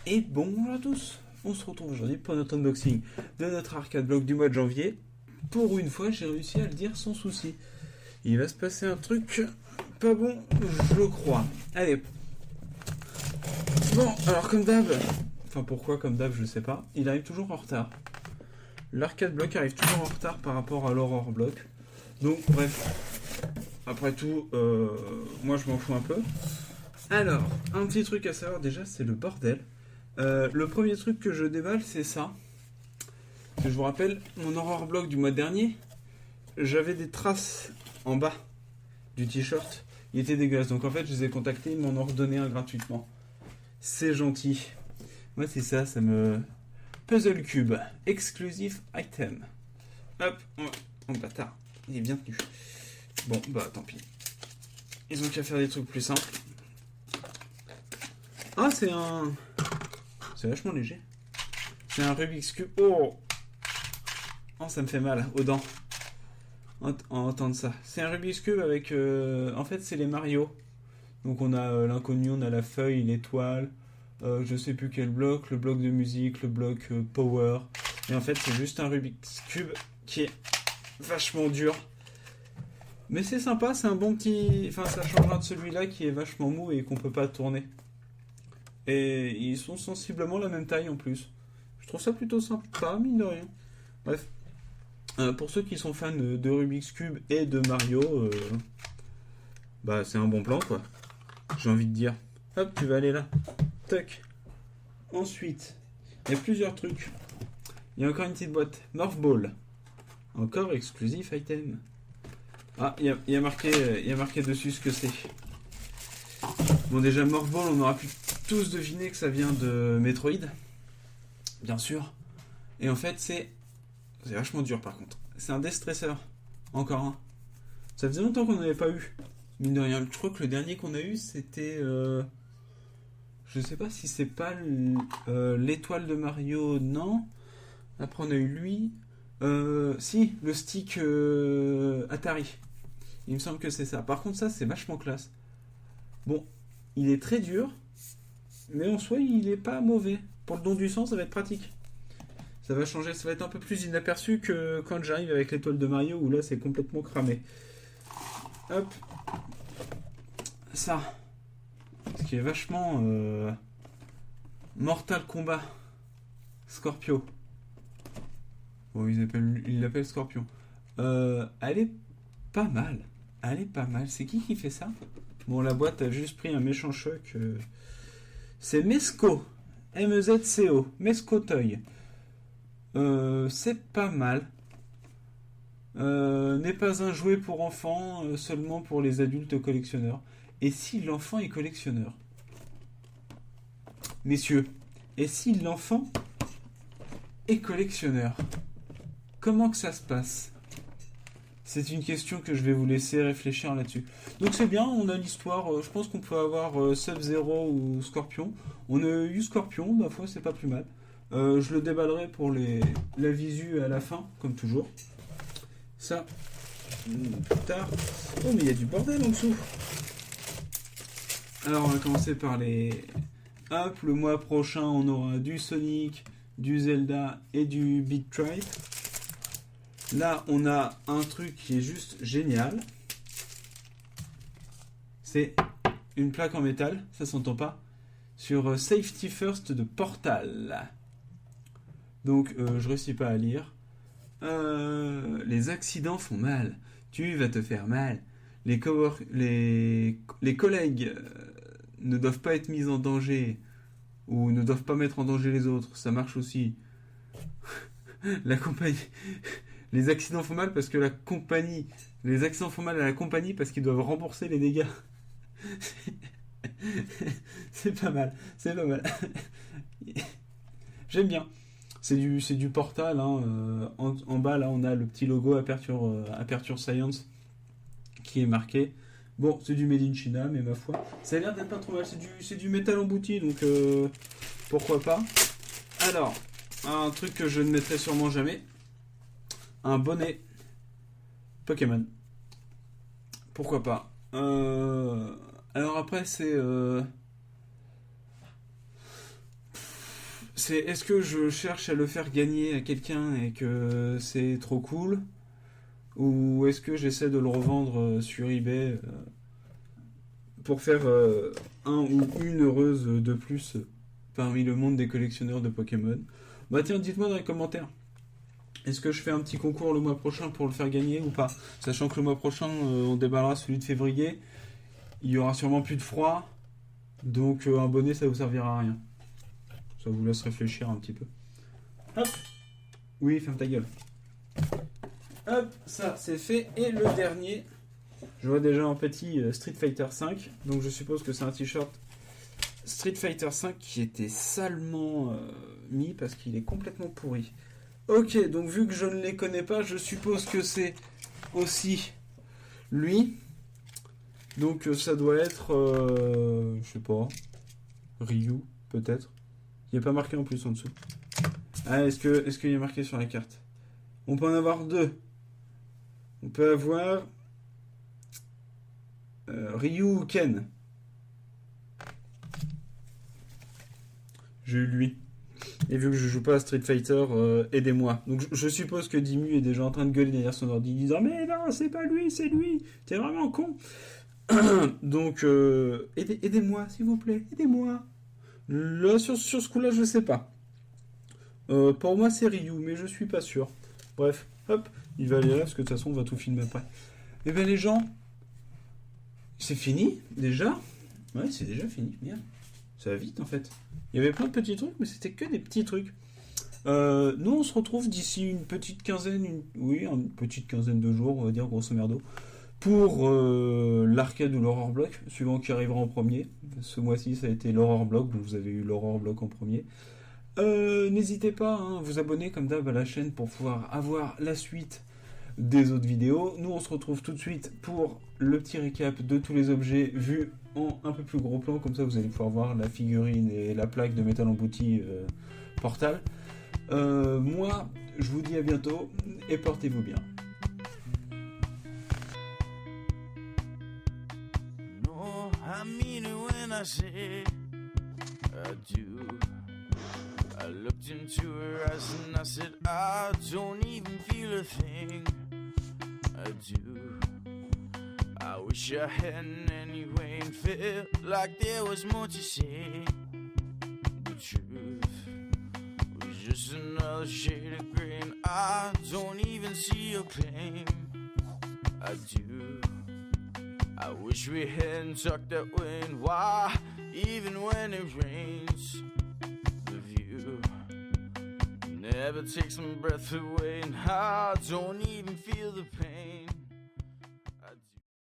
Et bonjour à tous, on se retrouve aujourd'hui pour notre unboxing de notre arcade block du mois de janvier. Pour une fois, j'ai réussi à le dire sans souci. Il va se passer un truc pas bon, je crois. Allez. Bon, alors comme d'hab, enfin pourquoi comme d'hab, je sais pas, il arrive toujours en retard. L'arcade block arrive toujours en retard par rapport à l'horror block. Donc bref, après tout, moi je m'en fous un peu. Alors, un petit truc à savoir déjà, c'est le bordel. Le premier truc que je déballe, c'est ça. Je vous rappelle, mon horror block du mois dernier, j'avais des traces en bas du t-shirt. Il était dégueulasse. Donc en fait, je les ai contactés, ils m'en ont redonné un gratuitement. C'est gentil. Moi, c'est ça, ça me... Puzzle Cube, exclusive item. Hop, oh bâtard, il est bien tenu. Bon, bah tant pis. Ils ont qu'à faire des trucs plus simples. Ah, c'est un... C'est vachement léger. C'est un Rubik's Cube. Oh, oh, ça me fait mal aux dents en entendre ça. C'est un Rubik's Cube avec... En fait, c'est les Mario. Donc on a l'inconnu, on a la feuille, l'étoile, je sais plus quel bloc, le bloc de musique, le bloc power. Et en fait, c'est juste un Rubik's Cube qui est vachement dur. Mais c'est sympa, c'est un bon petit... Enfin, ça changera de celui-là qui est vachement mou et qu'on peut pas tourner. Et ils sont sensiblement la même taille en plus. Je trouve ça plutôt sympa, mine de rien. Bref. Pour ceux qui sont fans de Rubik's Cube et de Mario, bah c'est un bon plan quoi. J'ai envie de dire. Hop, tu vas aller là. Toc. Ensuite, il y a plusieurs trucs. Il y a encore une petite boîte. Morph Ball. Encore exclusif item. Ah, il y a marqué dessus ce que c'est. Bon, déjà, Morph Ball, on aura pu tous deviner que ça vient de Metroid. Bien sûr. Et en fait, c'est vachement dur par contre. C'est un déstresseur. Encore un. Ça faisait longtemps qu'on n'en avait pas eu. Mine de rien, je crois que le dernier qu'on a eu, c'était... je sais pas si c'est pas l'étoile de Mario, non. Après, on a eu lui. Si, le stick Atari. Il me semble que c'est ça. Par contre, ça, c'est vachement classe. Bon, il est très dur, mais en soi, il est pas mauvais. Pour le don du sang, ça va être pratique. Ça va changer, ça va être un peu plus inaperçu que quand j'arrive avec l'étoile de Mario, où là, c'est complètement cramé. Hop. Ça. Ce qui est vachement... Mortal Kombat. Scorpio. Bon, ils l'appellent Scorpion. Elle est pas mal. Elle est pas mal. C'est qui fait ça? Bon, la boîte a juste pris un méchant choc. C'est Mesco. M-E-Z-C-O. Mesco Toy. C'est pas mal. N'est pas un jouet pour enfants, seulement pour les adultes collectionneurs. Et si l'enfant est collectionneur? Messieurs, et si l'enfant est collectionneur? Comment que ça se passe? C'est une question que je vais vous laisser réfléchir là-dessus. Donc c'est bien, on a l'histoire, je pense qu'on peut avoir Sub-Zero ou Scorpion. On a eu Scorpion, ma foi c'est pas plus mal. Je le déballerai pour la visu à la fin, comme toujours. Ça, plus tard. Oh mais il y a du bordel en dessous. Alors on va commencer par les... Hop, le mois prochain on aura du Sonic, du Zelda et du Beat Tribe. Là on a un truc qui est juste génial. C'est une plaque en métal, ça s'entend pas, sur Safety First de Portal. Donc je réussis pas à lire. Les accidents font mal. Tu vas te faire mal. Les collègues ne doivent pas être mis en danger ou ne doivent pas mettre en danger les autres. Ça marche aussi. La compagnie. Les accidents font mal parce que la compagnie. Les accidents font mal à la compagnie parce qu'ils doivent rembourser les dégâts. C'est pas mal. C'est pas mal. J'aime bien. C'est du Portal. Hein. En bas, là, on a le petit logo Aperture Science qui est marqué. Bon, c'est du Made in China, mais ma foi, ça a l'air d'être pas trop mal. C'est du métal embouti, donc pourquoi pas. Alors, un truc que je ne mettrai sûrement jamais. Un bonnet Pokémon. Pourquoi pas. Alors après, c'est... c'est est-ce que je cherche à le faire gagner à quelqu'un et que c'est trop cool, ou est-ce que j'essaie de le revendre sur eBay pour faire un ou une heureuse de plus parmi le monde des collectionneurs de Pokémon. Bah tiens, dites-moi dans les commentaires. Est-ce que je fais un petit concours le mois prochain pour le faire gagner ou pas? Sachant que le mois prochain, on déballera celui de février. Il y aura sûrement plus de froid. Donc un bonnet, ça vous servira à rien. Ça vous laisse réfléchir un petit peu. Hop. Oui, ferme ta gueule. Hop, ça c'est fait. Et le dernier, je vois déjà un petit Street Fighter 5. Donc je suppose que c'est un t-shirt Street Fighter 5 qui était salement mis parce qu'il est complètement pourri. Ok, donc vu que je ne les connais pas, je suppose que c'est aussi lui. Donc ça doit être, je sais pas, Ryu peut-être. Il n'y a pas marqué en plus en dessous. Ah, est-ce qu'il y a marqué sur la carte? On peut en avoir deux. On peut avoir Ryu ou Ken. J'ai eu lui. Et vu que je joue pas à Street Fighter, aidez-moi. Donc je suppose que Dimu est déjà en train de gueuler derrière son ordi disant mais non, c'est pas lui, c'est lui. T'es vraiment con. Donc aidez-moi, s'il vous plaît, aidez-moi. Là, sur ce coup-là, je sais pas. Pour moi, c'est Ryu, mais je suis pas sûr. Bref, hop, il va aller là parce que de toute façon, on va tout filmer après. Et ben les gens, c'est fini déjà. Ouais, c'est déjà fini. Merde, ça va vite en fait. Il y avait plein de petits trucs, mais c'était que des petits trucs. Nous, on se retrouve d'ici une petite quinzaine, une petite quinzaine de jours, on va dire, grosso merdo, pour l'arcade ou l'horror block, suivant qui arrivera en premier. Ce mois-ci, ça a été l'horror block, donc vous avez eu l'horror block en premier. N'hésitez pas à vous abonner comme d'hab à la chaîne pour pouvoir avoir la suite des autres vidéos. Nous, on se retrouve tout de suite pour le petit récap de tous les objets vus en un peu plus gros plan, comme ça vous allez pouvoir voir la figurine et la plaque de métal embouti Portal. Moi, je vous dis à bientôt et portez-vous bien. No, I mean it when I say I do. I looked into her eyes and I said I don't even feel a thing. I do. I wish I hadn't anyway and felt like there was more to say. The truth was just another shade of grey and I don't even see your claim. I do. I wish we hadn't talked that way and why, even when it rains, the view never takes my breath away and I don't even feel the pain.